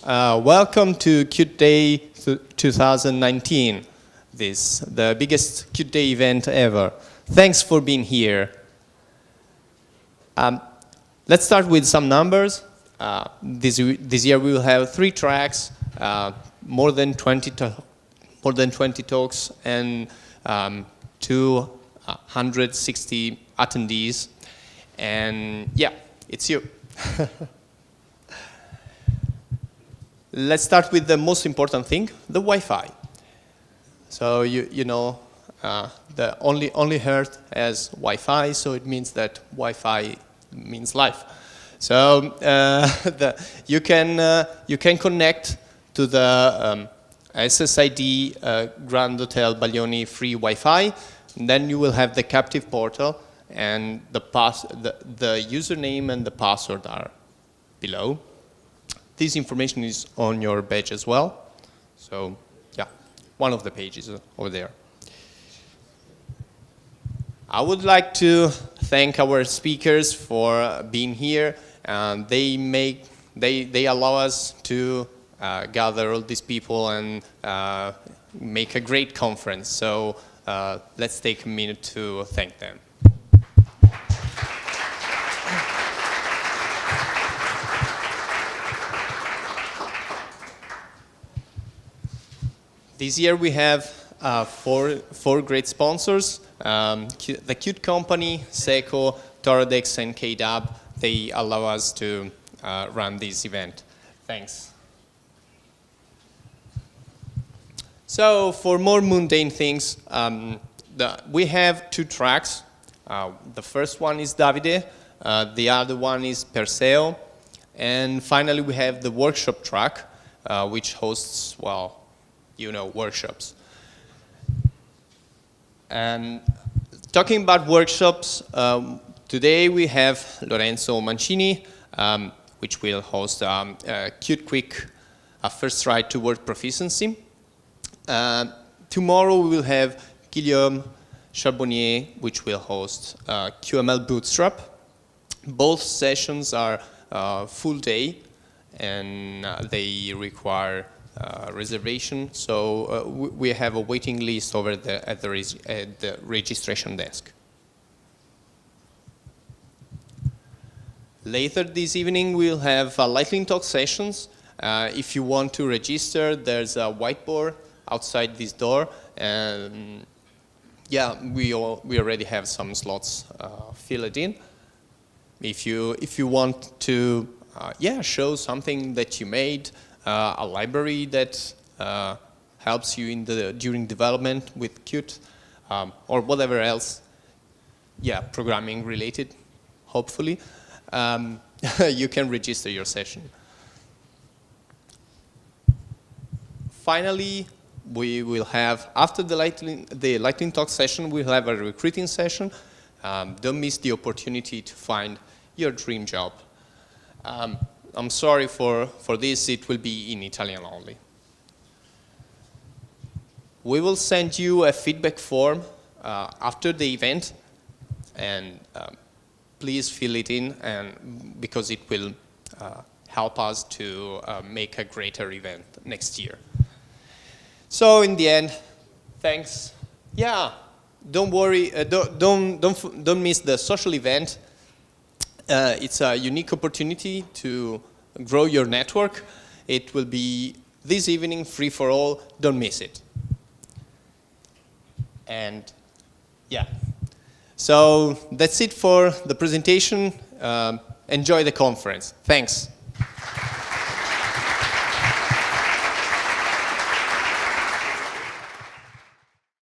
Welcome to QtDay 2019, the biggest QtDay event ever. Thanks for being here. Let's start with some numbers. This year we will have 3 tracks, more than 20 talks, and 260 attendees. And yeah, it's you. Let's start with the most important thing, the Wi-Fi. So you know, the only Earth has Wi-Fi, so it means that Wi-Fi means life. So you can connect to the SSID Grand Hotel Baglioni free Wi-Fi. And then you will have the captive portal, and the username and the password are below. This information is on your badge as well. So yeah, one of the pages over there. I would like to thank our speakers for being here. They allow us to gather all these people and make a great conference. So let's take a minute to thank them. This year we have four great sponsors, the Qt Company, Seco, Torodex, and KDAB. They allow us to run this event. Thanks. So for more mundane things, we have 2 tracks. The first one is Davide, the other one is Perseo, and finally we have the workshop track, which hosts, well, you know, workshops. And talking about workshops, today we have Lorenzo Mancini, which will host Qt Quick, a first ride toward proficiency. Tomorrow we will have Guillaume Charbonnier, which will host QML Bootstrap. Both sessions are full day, and they require reservation, so we have a waiting list over at the registration desk. Later this evening we'll have lightning talk sessions. If you want to register, there's a whiteboard outside this door, and yeah, we already have some slots filled in. If you want to show something that you made, a library that helps you during development with Qt, or whatever else, programming related, hopefully, you can register your session. Finally, we will have, after the lightning talk session, we'll have a recruiting session. Don't miss the opportunity to find your dream job. I'm sorry for this, it will be in Italian only. We will send you a feedback form after the event, and please fill it in, and because it will help us to make a greater event next year. So in the end, thanks. Yeah, don't worry, don't miss the social event. It's a unique opportunity to grow your network. It will be this evening, free for all. Don't miss it. And yeah, so that's it for the presentation. Enjoy the conference. Thanks.